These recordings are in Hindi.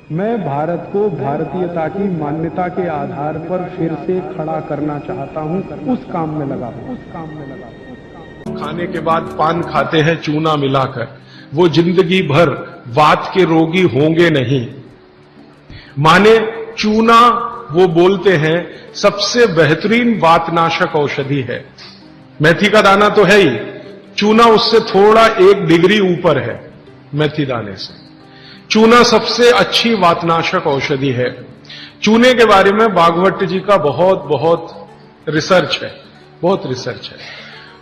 मैं भारत को भारतीयता की मान्यता के आधार पर फिर से खड़ा करना चाहता हूं, उस काम में लगा हूं। खाने के बाद पान खाते हैं चूना मिलाकर, वो जिंदगी भर वात के रोगी होंगे नहीं। माने चूना वो बोलते हैं सबसे बेहतरीन वातनाशक औषधि है। मेथी का दाना तो है ही, चूना उससे थोड़ा 1 डिग्री ऊपर है। मेथी दाने से चूना सबसे अच्छी वातनाशक औषधि है। चूने के बारे में भागवत जी का बहुत रिसर्च है, बहुत रिसर्च है,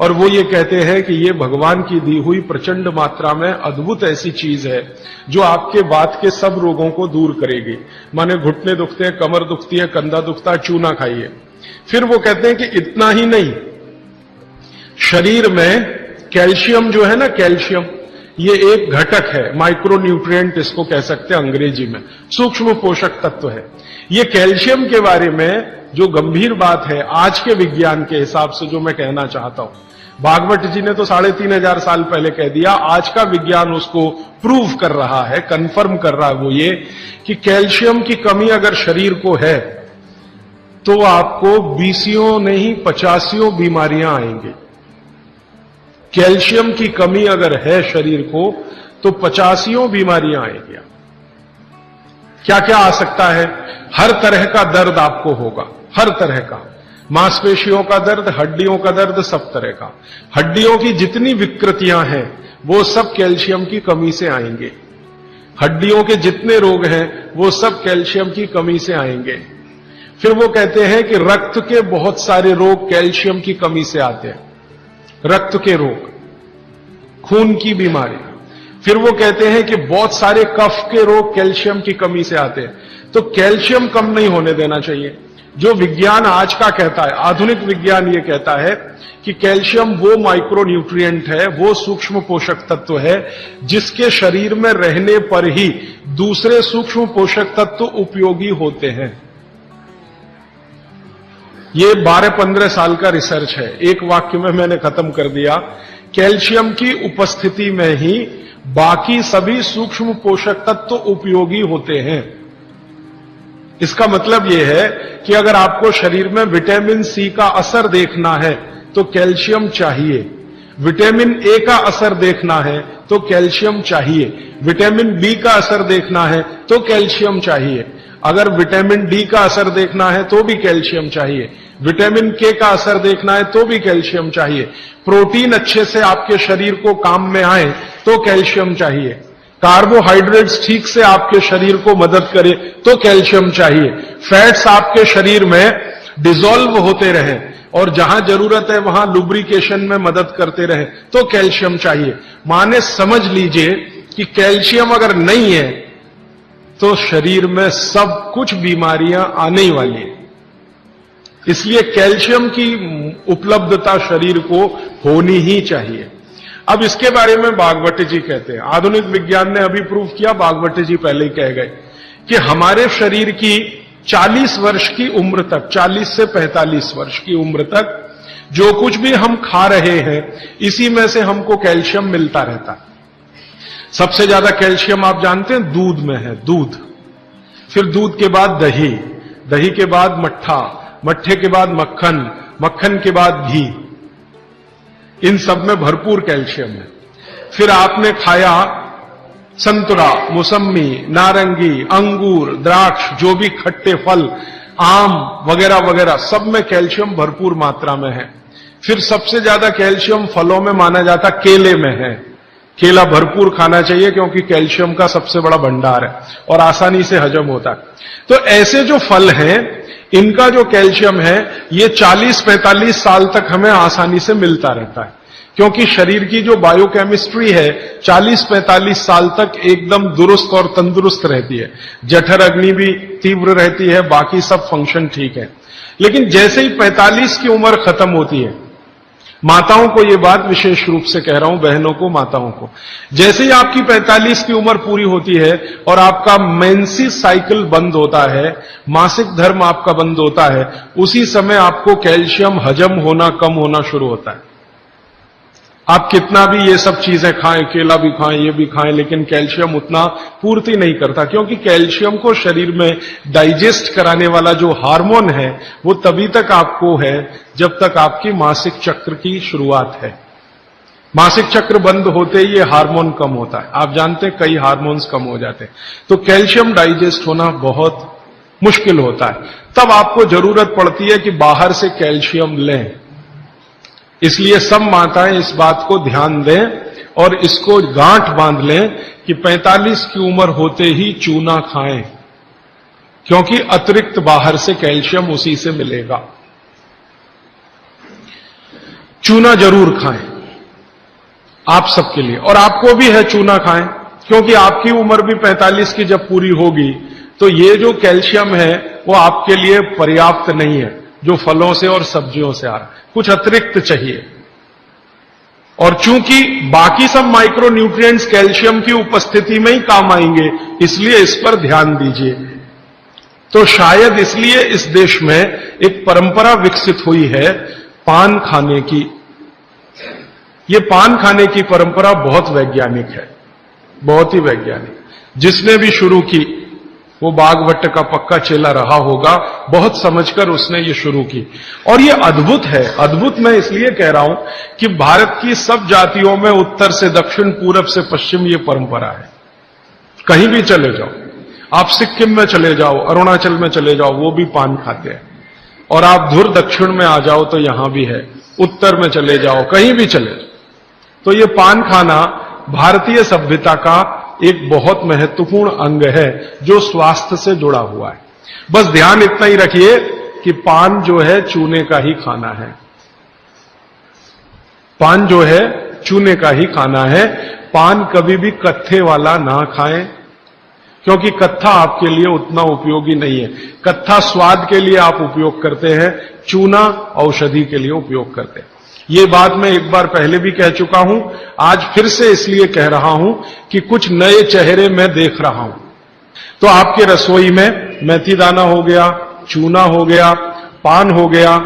और वो ये कहते हैं कि ये भगवान की दी हुई प्रचंड मात्रा में अद्भुत ऐसी चीज है जो आपके वात के सब रोगों को दूर करेगी। माने घुटने दुखते हैं, कमर दुखती है, कंधा दुखता है, चूना खाइए। फिर वो कहते हैं कि इतना ही नहीं, शरीर में कैल्शियम जो है ना, कैल्शियम ये एक घटक है, माइक्रो न्यूट्रिएंट इसको कह सकते हैं अंग्रेजी में, सूक्ष्म पोषक तत्व है। ये कैल्शियम के बारे में जो गंभीर बात है आज के विज्ञान के हिसाब से जो मैं कहना चाहता हूं, भागवत जी ने तो 3500 साल पहले कह दिया, आज का विज्ञान उसको प्रूव कर रहा है, कंफर्म कर रहा है। वो ये कि कैल्शियम की कमी अगर शरीर को है तो आपको 20 नहीं 50 बीमारियां आएंगी। कैल्शियम की कमी अगर है शरीर को तो 50 बीमारियां आएंगी। क्या क्या आ सकता है? हर तरह का दर्द आपको होगा, हर तरह का, मांसपेशियों का दर्द, हड्डियों का दर्द, सब तरह का। हड्डियों की जितनी विकृतियां हैं वो सब कैल्शियम की कमी से आएंगे। हड्डियों के जितने रोग हैं वो सब कैल्शियम की कमी से आएंगे। फिर वो कहते हैं कि रक्त के बहुत सारे रोग कैल्शियम की कमी से आते हैं, रक्त के रोग, खून की बीमारी। फिर वो कहते हैं कि बहुत सारे कफ के रोग कैल्शियम की कमी से आते हैं। तो कैल्शियम कम नहीं होने देना चाहिए। जो विज्ञान आज का कहता है, आधुनिक विज्ञान ये कहता है कि कैल्शियम वो माइक्रो न्यूट्रिएंट है, वो सूक्ष्म पोषक तत्व है जिसके शरीर में रहने पर ही दूसरे सूक्ष्म पोषक तत्व उपयोगी होते हैं। ये 12-15 साल का रिसर्च है, एक वाक्य में मैंने खत्म कर दिया। कैल्शियम की उपस्थिति में ही बाकी सभी सूक्ष्म पोषक तत्व उपयोगी होते हैं। इसका मतलब यह है कि अगर आपको शरीर में विटामिन सी का असर देखना है तो कैल्शियम चाहिए, विटामिन ए का असर देखना है तो कैल्शियम चाहिए, विटामिन बी का असर देखना है तो कैल्शियम चाहिए, अगर विटामिन डी का असर देखना है तो भी कैल्शियम चाहिए, विटामिन के का असर देखना है तो भी कैल्शियम चाहिए, प्रोटीन अच्छे से आपके शरीर को काम में आए तो कैल्शियम चाहिए, कार्बोहाइड्रेट्स ठीक से आपके शरीर को मदद करे तो कैल्शियम चाहिए, फैट्स आपके शरीर में डिसॉल्व होते रहें और जहां जरूरत है वहां लुब्रिकेशन में मदद करते रहें तो कैल्शियम चाहिए। माने समझ लीजिए कि कैल्शियम अगर नहीं है तो शरीर में सब कुछ बीमारियां आने ही वाली है। इसलिए कैल्शियम की उपलब्धता शरीर को होनी ही चाहिए। अब इसके बारे में भागवत जी कहते हैं, आधुनिक विज्ञान ने अभी प्रूव किया, भागवत जी पहले ही कह गए कि हमारे शरीर की 40 वर्ष की उम्र तक, 40 से 45 वर्ष की उम्र तक जो कुछ भी हम खा रहे हैं इसी में से हमको कैल्शियम मिलता रहता है। सबसे ज्यादा कैल्शियम आप जानते हैं दूध में है, दूध, फिर दूध के बाद दही, दही के बाद मट्ठा, मट्ठे के बाद मक्खन, मक्खन के बाद घी, इन सब में भरपूर कैल्शियम है। फिर आपने खाया संतरा, मौसम्मी, नारंगी, अंगूर, द्राक्ष, जो भी खट्टे फल, आम वगैरह वगैरह, सब में कैल्शियम भरपूर मात्रा में है। फिर सबसे ज्यादा कैल्शियम फलों में माना जाता केले में है। केला भरपूर खाना चाहिए क्योंकि कैल्शियम का सबसे बड़ा भंडार है और आसानी से हजम होता है। तो ऐसे जो फल हैं इनका जो कैल्शियम है ये 40-45 साल तक हमें आसानी से मिलता रहता है, क्योंकि शरीर की जो बायोकेमिस्ट्री है 40-45 साल तक एकदम दुरुस्त और तंदुरुस्त रहती है। जठर अग्नि भी तीव्र रहती है, बाकी सब फंक्शन ठीक है। लेकिन जैसे ही 45 की उम्र खत्म होती है, माताओं को यह बात विशेष रूप से कह रहा हूं, बहनों को, माताओं को, जैसे ही आपकी 45 की उम्र पूरी होती है और आपका मेंसेस साइकिल बंद होता है, मासिक धर्म आपका बंद होता है, उसी समय आपको कैल्शियम हजम होना कम होना शुरू होता है। आप कितना भी ये सब चीजें खाएं, केला भी खाएं, ये भी खाएं, लेकिन कैल्शियम उतना पूर्ति नहीं करता, क्योंकि कैल्शियम को शरीर में डाइजेस्ट कराने वाला जो हार्मोन है वो तभी तक आपको है जब तक आपकी मासिक चक्र की शुरुआत है। मासिक चक्र बंद होते ही ये हार्मोन कम होता है। आप जानते हैं कई हार्मोन्स कम हो जाते हैं, तो कैल्शियम डाइजेस्ट होना बहुत मुश्किल होता है। तब आपको जरूरत पड़ती है कि बाहर से कैल्शियम लें। इसलिए सब माताएं इस बात को ध्यान दें और इसको गांठ बांध लें कि 45 की उम्र होते ही चूना खाएं, क्योंकि अतिरिक्त बाहर से कैल्शियम उसी से मिलेगा। चूना जरूर खाएं आप सबके लिए, और आपको भी है चूना खाएं, क्योंकि आपकी उम्र भी 45 की जब पूरी होगी तो ये जो कैल्शियम है वो आपके लिए पर्याप्त नहीं है जो फलों से और सब्जियों से आ रहा है, कुछ अतिरिक्त चाहिए। और चूंकि बाकी सब माइक्रो न्यूट्रिएंट्स कैल्शियम की उपस्थिति में ही काम आएंगे, इसलिए इस पर ध्यान दीजिए। तो शायद इसलिए इस देश में एक परंपरा विकसित हुई है पान खाने की। ये पान खाने की परंपरा बहुत वैज्ञानिक है, बहुत ही वैज्ञानिक। जिसने भी शुरू की वो बागवट का पक्का चेला रहा होगा, बहुत समझकर उसने ये शुरू की। और ये अद्भुत है। अद्भुत मैं इसलिए कह रहा हूं कि भारत की सब जातियों में उत्तर से दक्षिण, पूरब से पश्चिम ये परंपरा है। कहीं भी चले जाओ, आप सिक्किम में चले जाओ, अरुणाचल में चले जाओ, वो भी पान खाते हैं। और आप धुर दक्षिण में आ जाओ तो यहां भी है, उत्तर में चले जाओ, कहीं भी चले जाओ, तो ये पान खाना भारतीय सभ्यता का एक बहुत महत्वपूर्ण अंग है जो स्वास्थ्य से जुड़ा हुआ है। बस ध्यान इतना ही रखिए कि पान जो है चूने का ही खाना है। पान जो है चूने का ही खाना है। पान कभी भी कत्थे वाला ना खाएं, क्योंकि कत्था आपके लिए उतना उपयोगी नहीं है। कत्था स्वाद के लिए आप उपयोग करते हैं, चूना औषधि के लिए उपयोग करते हैं। ये बात मैं एक बार पहले भी कह चुका हूं, आज फिर से इसलिए कह रहा हूं कि कुछ नए चेहरे मैं देख रहा हूं। तो आपके रसोई में मेथी दाना हो गया, चूना हो गया, पान हो गया,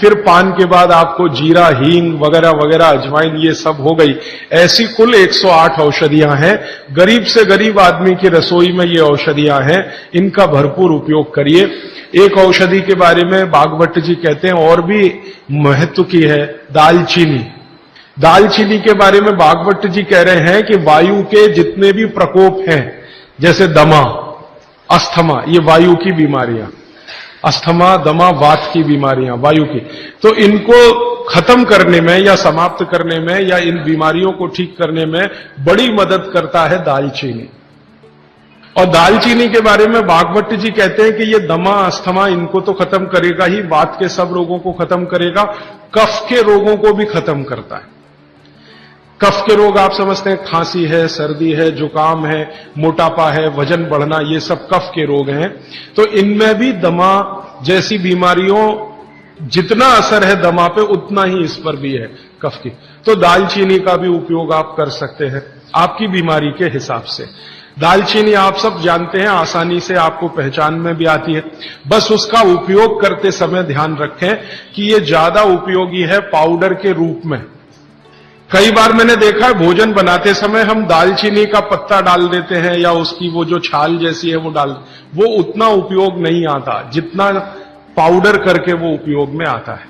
फिर पान के बाद आपको जीरा, हींग वगैरह वगैरह, अजवाइन, ये सब हो गई। ऐसी कुल 108 औषधियां हैं। गरीब से गरीब आदमी की रसोई में ये औषधियां हैं, इनका भरपूर उपयोग करिए। एक औषधि के बारे में बागवट जी कहते हैं और भी महत्व की है, दालचीनी। दालचीनी के बारे में बागवट जी कह रहे हैं कि वायु के जितने भी प्रकोप हैं, जैसे दमा, अस्थमा, ये वायु की बीमारियां, अस्थमा, दमा, वात की बीमारियां वायु की, तो इनको खत्म करने में या समाप्त करने में या इन बीमारियों को ठीक करने में बड़ी मदद करता है दालचीनी। और दालचीनी के बारे में बागवट जी कहते हैं कि ये दमा, अस्थमा, इनको तो खत्म करेगा ही, वात के सब रोगों को खत्म करेगा, कफ के रोगों को भी खत्म करता है। कफ के रोग आप समझते हैं, खांसी है, सर्दी है, जुकाम है, मोटापा है, वजन बढ़ना, ये सब कफ के रोग हैं। तो इनमें भी दमा जैसी बीमारियों जितना असर है दमा पे, उतना ही इस पर भी है, कफ की। तो दालचीनी का भी उपयोग आप कर सकते हैं आपकी बीमारी के हिसाब से। दालचीनी आप सब जानते हैं, आसानी से आपको पहचान में भी आती है। बस उसका उपयोग करते समय ध्यान रखें कि ये ज्यादा उपयोगी है पाउडर के रूप में। कई बार मैंने देखा है भोजन बनाते समय हम दालचीनी का पत्ता डाल देते हैं या उसकी वो जो छाल जैसी है वो वो उतना उपयोग नहीं आता जितना पाउडर करके वो उपयोग में आता है।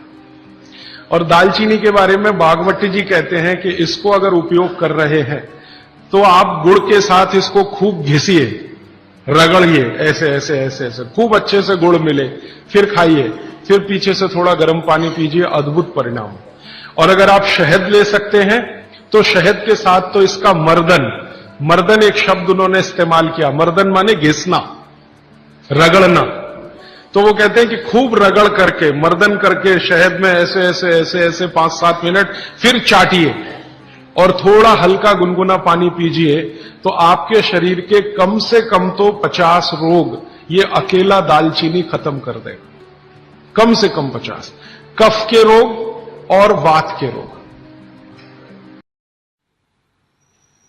और दालचीनी के बारे में बागवती जी कहते हैं कि इसको अगर उपयोग कर रहे हैं तो आप गुड़ के साथ इसको खूब घिसिए, रगड़िए, ऐसे ऐसे ऐसे ऐसे खूब अच्छे से गुड़ मिले, फिर खाइए, फिर पीछे से थोड़ा गर्म पानी पीजिए, अद्भुत परिणाम। और अगर आप शहद ले सकते हैं तो शहद के साथ तो इसका मर्दन एक शब्द उन्होंने इस्तेमाल किया, मर्दन माने घिसना, रगड़ना। तो वो कहते हैं कि खूब रगड़ करके, मर्दन करके शहद में ऐसे ऐसे ऐसे ऐसे 5-7 मिनट, फिर चाटिए और थोड़ा हल्का गुनगुना पानी पीजिए, तो आपके शरीर के कम से कम तो 50 रोग ये अकेला दालचीनी खत्म कर देगा, कम से कम 50। कफ के रोग और वात के रोग।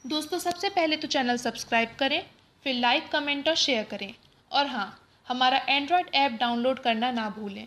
दोस्तों, सबसे पहले तो चैनल सब्सक्राइब करें, फिर लाइक, कमेंट और शेयर करें। और हाँ, हमारा एंड्रॉयड ऐप डाउनलोड करना ना भूलें।